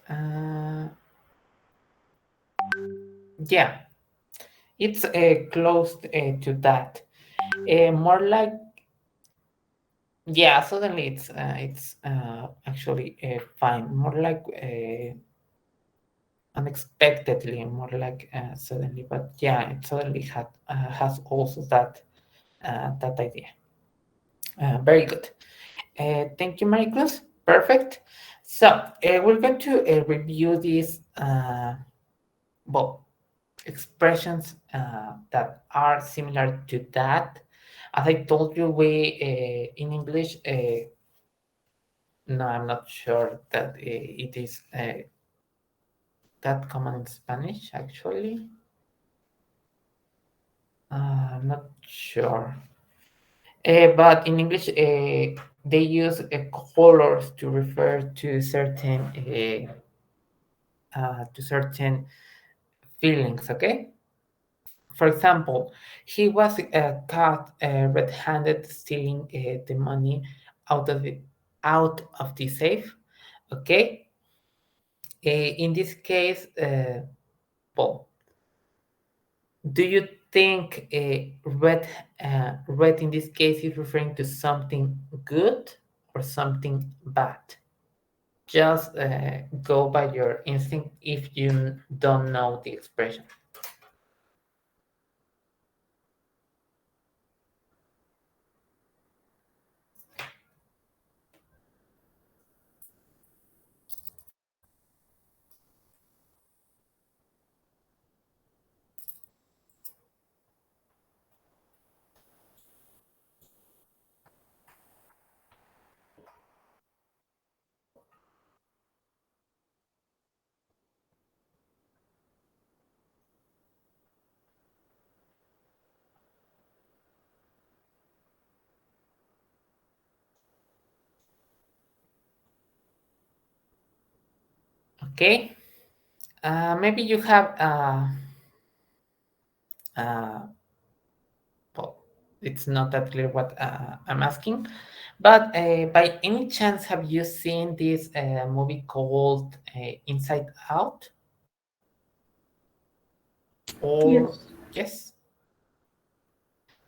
Yeah, it's close to that. More like, yeah, suddenly it's actually fine. More like unexpectedly, more like suddenly. But yeah, it suddenly has also that idea. Very good. Thank you, Maricruz. Perfect. So we're going to review these well expressions that are similar to that. As I told you, we in English. No, I'm not sure that it is that common in Spanish. Actually, I'm not sure. But in English, they use colors to refer to certain feelings. Okay. For example, he was caught red-handed stealing the money out of the safe. Okay. In this case, well, do you think red in this case is referring to something good or something bad? Just go by your instinct if you don't know the expression. Okay, maybe you have uh, well, it's not that clear what I'm asking, but by any chance, have you seen this movie called Inside Out? Or Yes. yes,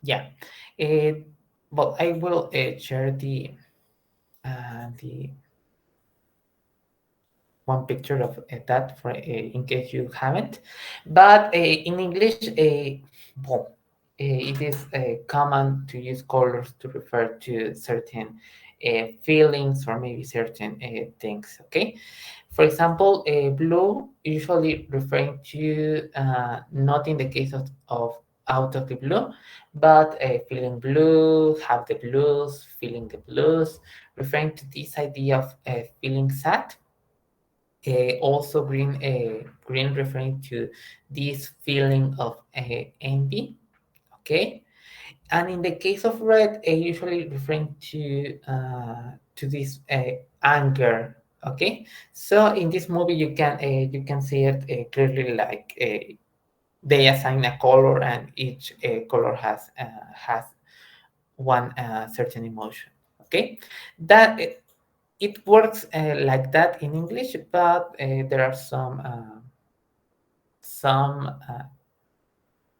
yeah. Uh, well, I will share the one picture of that for in case you haven't. But in English, well, it is common to use colors to refer to certain feelings or maybe certain things. Okay, for example, blue usually referring to not in the case of out of the blue, but feeling blue, have the blues, feeling the blues, referring to this idea of feeling sad. Also green referring to this feeling of envy. Okay, and in the case of red, usually referring to this anger. Okay, so in this movie you can see it clearly, like they assign a color and each color has one certain emotion. Okay, that it works like that in English, but there are some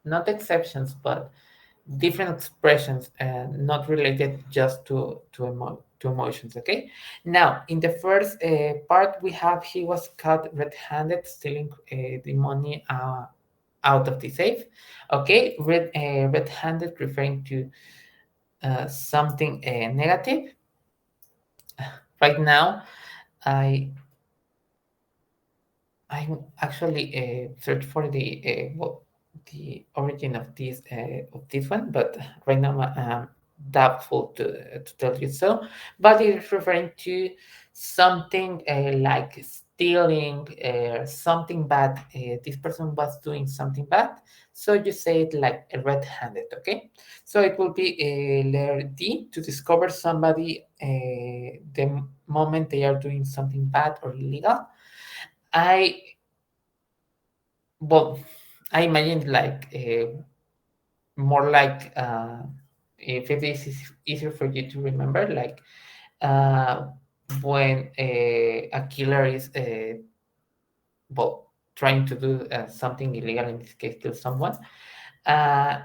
not exceptions, but different expressions, not related just to emotions. Okay. Now, in the first part, we have he was caught red-handed stealing the money out of the safe. Okay, red-handed referring to something negative. Right now, I I actually searched for the origin of this one, but right now I'm doubtful to tell you so. But it's referring to something like stealing, something bad. This person was doing something bad, so you say it like red-handed. Okay, so it will be letter D to discover somebody the moment they are doing something bad or illegal. I well, I imagine like more like if it is easier for you to remember, like uh, when a killer is well trying to do something illegal, in this case, kill someone, uh,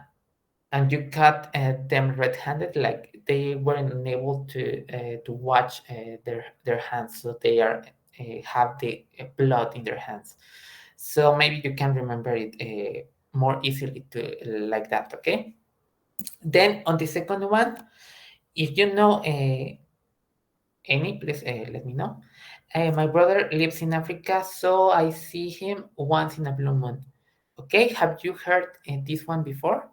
and you cut them red-handed, like they weren't unable to watch their hands, so they are have the blood in their hands. So maybe you can remember it more easily to like that. Okay. Then on the second one, if you know any, please let me know. My brother lives in Africa, so I see him once in a blue moon. Okay, have you heard this one before?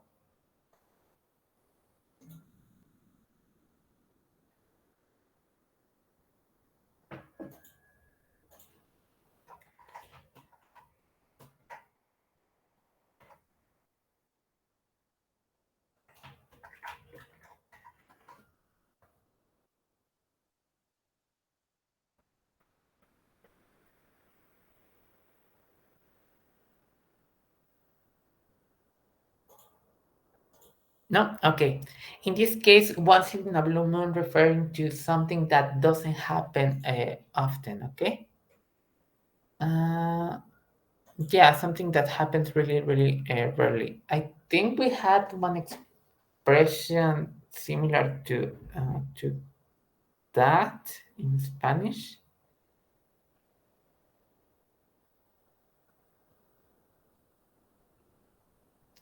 No? Okay. In this case, once in a blue moon referring to something that doesn't happen often, okay? Uh, yeah, something that happens really, really rarely. I think we had one expression similar to that in Spanish.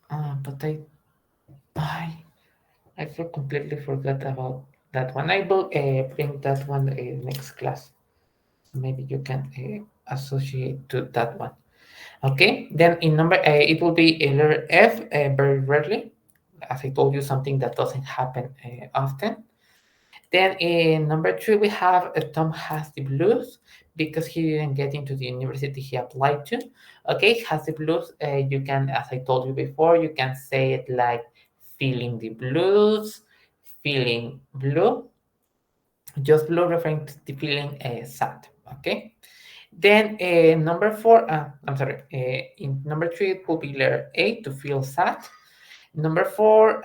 But I, I completely forgot about that one. I will bring that one next class. Maybe you can associate to that one. Okay, then in number it will be a letter F, very rarely. As I told you, something that doesn't happen often. Then in number three, we have Tom has the blues because he didn't get into the university he applied to. Okay, has the blues. You can, as I told you before, you can say it like feeling the blues, feeling blue, just blue referring to the feeling sad. Okay. Then number four, I'm sorry, in number three, it will be letter A, to feel sad. Number four,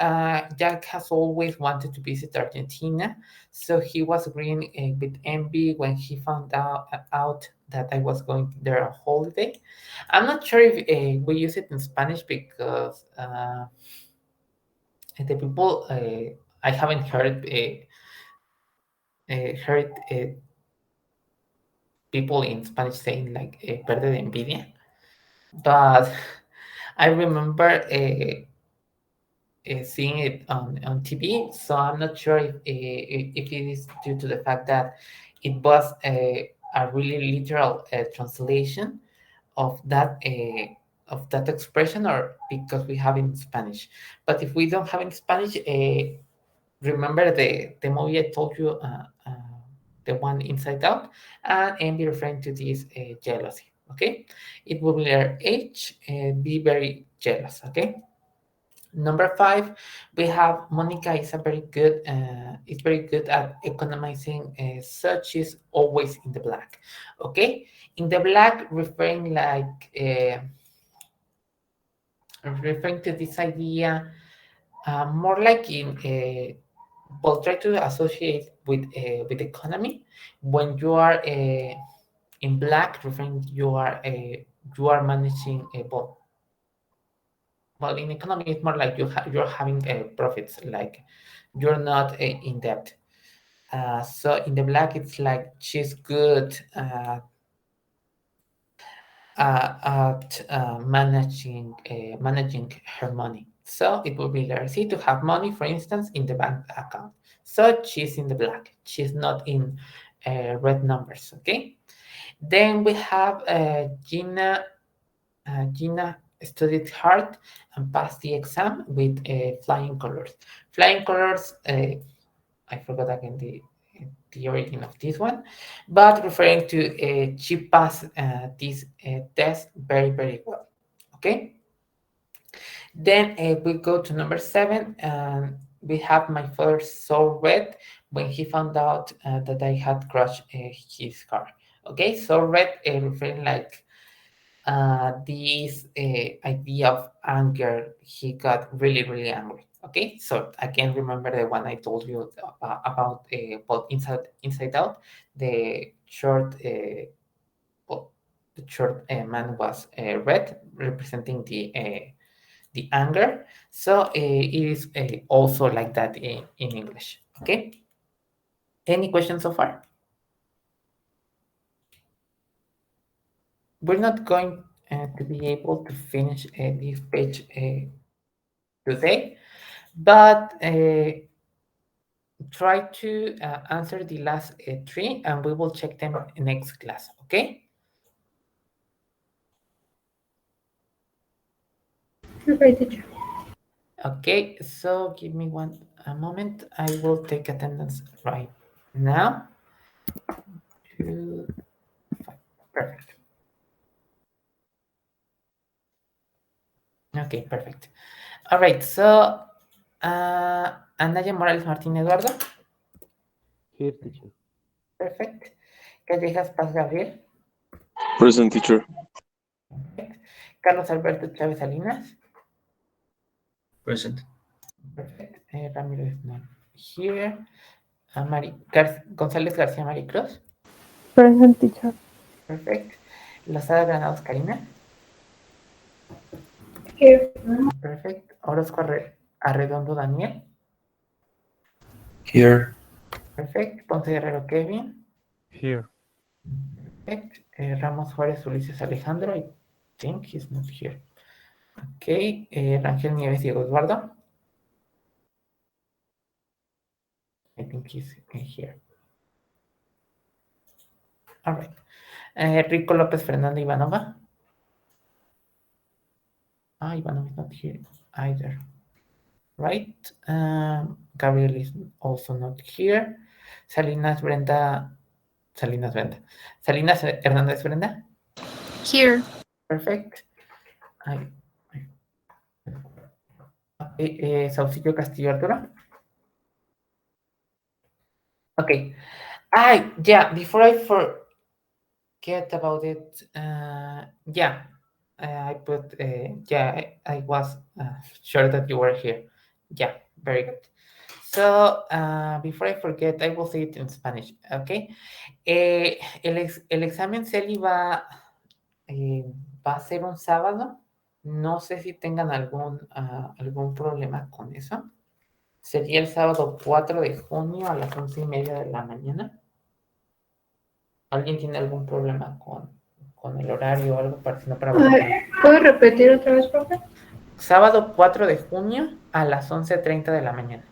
Jack has always wanted to visit Argentina, so he was green with envy when he found out that I was going there on holiday. I'm not sure if we use it in Spanish because the people I haven't heard people in Spanish saying like "perde de envidia," but I remember seeing it on TV, so I'm not sure if it is due to the fact that it was a really literal translation of that expression, or because we have it in Spanish. But if we don't have it in Spanish, remember the movie I told you, the one Inside Out, and be referring to this jealousy. Okay, it will be letter H. Be very jealous. Okay. Number five, we have Monica is very good at economizing, so she's always in the black. Okay, in the black, referring to this idea, more like in well, try to associate with economy. When you are in black, referring you are managing a well, in economy, it's more like you're having profits, like you're not in debt. So in the black, it's like she's good at managing her money. So it would be letter C, to have money, for instance, in the bank account. So she's in the black. She's not in red numbers. Okay. Then we have Gina. Gina studied hard and passed the exam with flying colors. Flying colors, I forgot again the origin of this one, but referring to she passed this test very, very well. Okay, then we go to number seven, and we have my father so red when he found out that I had crushed his car. Okay, so red referring like this idea of anger. He got really, really angry. Okay, so I can remember the one I told you about Inside Out. The short, well, the short man was red, representing the anger. So it is also like that in English. Okay. Any questions so far? We're not going to be able to finish this page today, but try to answer the last three, and we will check them next class. Okay. Okay, teacher. Okay, so give me a moment. I will take attendance right now. 2, 5. Perfect. Okay, perfect. All right, so Anaya Morales Martín Eduardo. Here, teacher. Perfect. Callejas Paz Gabriel. Present, teacher. Perfect. Carlos Alberto Chávez Salinas. Present. Perfect. Ramiro is not here. González García Maricruz. Present, teacher. Perfect. Lozada Granados Karina. Here. Perfect. Orozco Arredondo Daniel. Here. Perfect. Ponce Guerrero Kevin. Here. Perfect. Ramos Juárez Ulises Alejandro. I think he's not here. Okay. Rangel Nieves Diego Eduardo. I think he's here. All right. Rico López Fernanda Ivanova. Ivanova is not here either. Right. Gabriel is also not here. Salinas Brenda. Salinas Hernández Brenda. Here. Perfect. Saucillo Castillo Arturo. Okay. Yeah, before forget about it. Yeah, I put. Yeah, I was sure that you were here. Yeah, very good. So, before I forget, I will say it in Spanish, ¿ok? El examen CELI va a ser un sábado. No sé si tengan algún problema con eso. Sería el sábado 4 de junio a las 11:30 de la mañana. ¿Alguien tiene algún problema con el horario o algo para, sino para verificar? ¿Puedo repetir otra vez, profe? Sábado 4 de junio a las 11:30 de la mañana.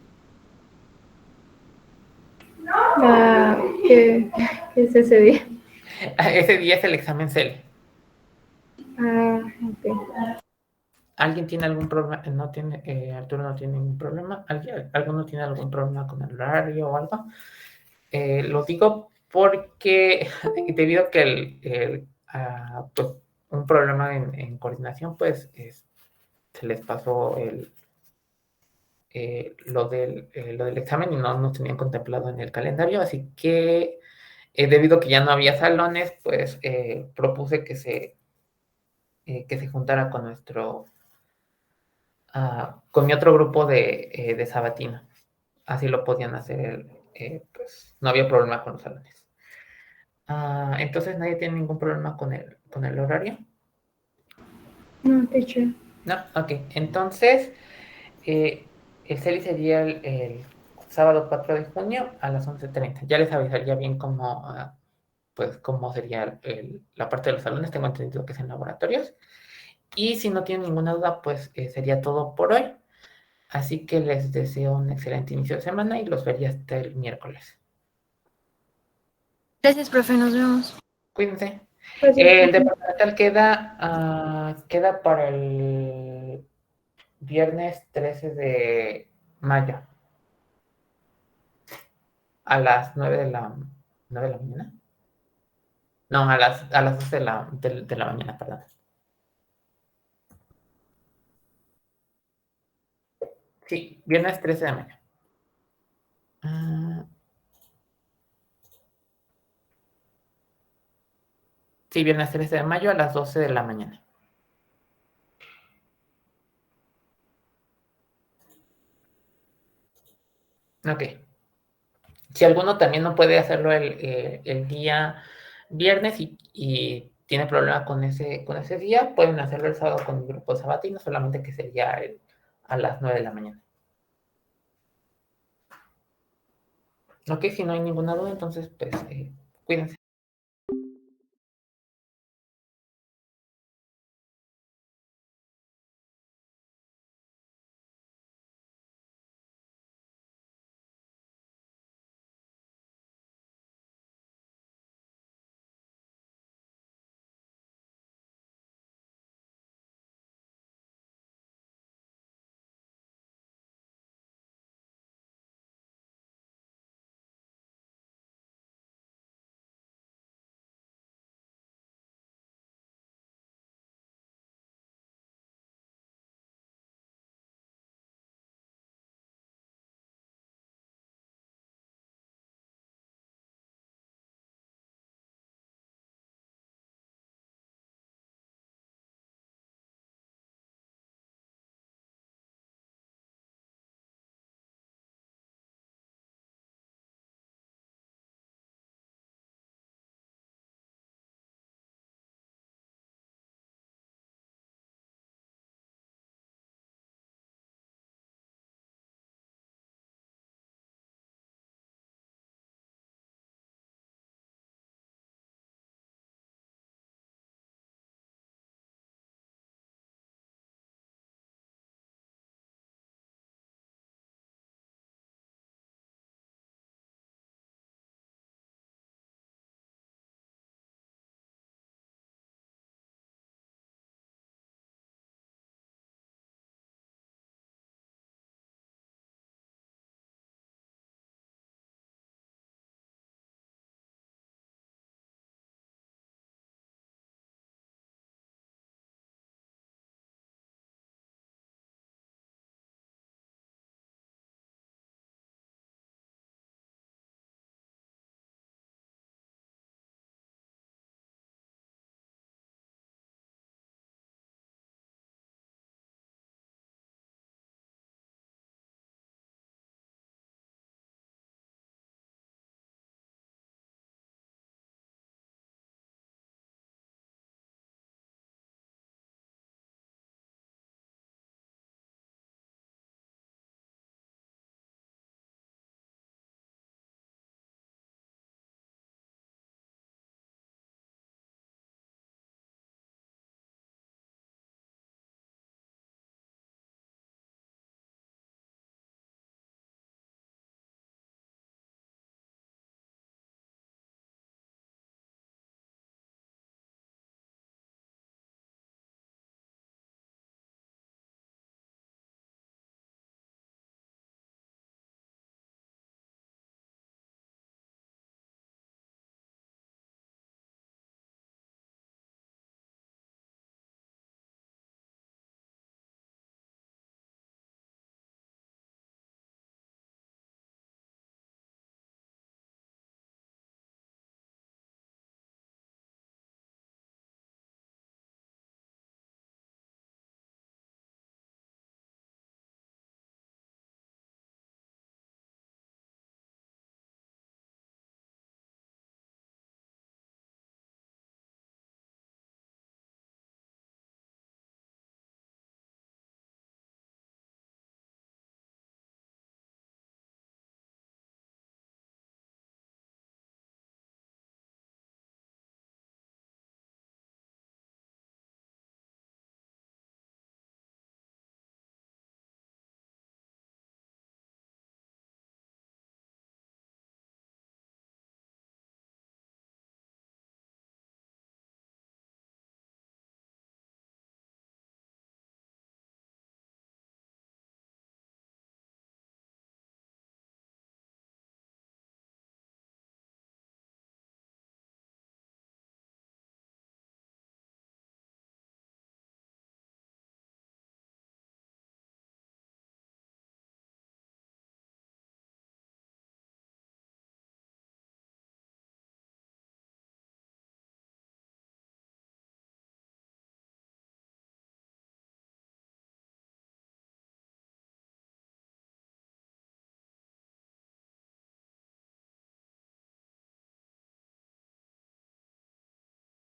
¿Qué es ese día? Ese día es el examen CELI. Ok. ¿Alguien tiene algún problema? No tiene, Arturo no tiene ningún problema. ¿Alguno tiene algún problema con el horario o algo? Lo digo porque debido a que pues, un problema en coordinación, pues se les pasó lo del examen y no nos tenían contemplado en el calendario, así que debido a que ya no había salones, pues propuse que se juntara con mi otro grupo de sabatino. Así lo podían hacer, pues no había problema con los salones. Entonces nadie tiene ningún problema con el horario. No, teacher. No, ok. Entonces, el CELI sería el sábado 4 de junio a las 11:30. Ya les avisaría bien cómo sería la parte de los salones. Tengo entendido que es en laboratorios. Y si no tienen ninguna duda, pues sería todo por hoy. Así que les deseo un excelente inicio de semana y los vería hasta el miércoles. Gracias, profe, nos vemos. Cuídense. Gracias, El profe. departamental queda para el viernes 13 de mayo a las 9 de la mañana. No, a las 12 de la mañana, perdón. Sí, viernes 13 de mayo. Ah, sí, viernes 13 de mayo a las 12 de la mañana. Ok. Si alguno también no puede hacerlo el día viernes y tiene problema con ese día, pueden hacerlo el sábado con el grupo sabatino, solamente que sería a las 9 de la mañana. Ok, si no hay ninguna duda, entonces, pues, cuídense.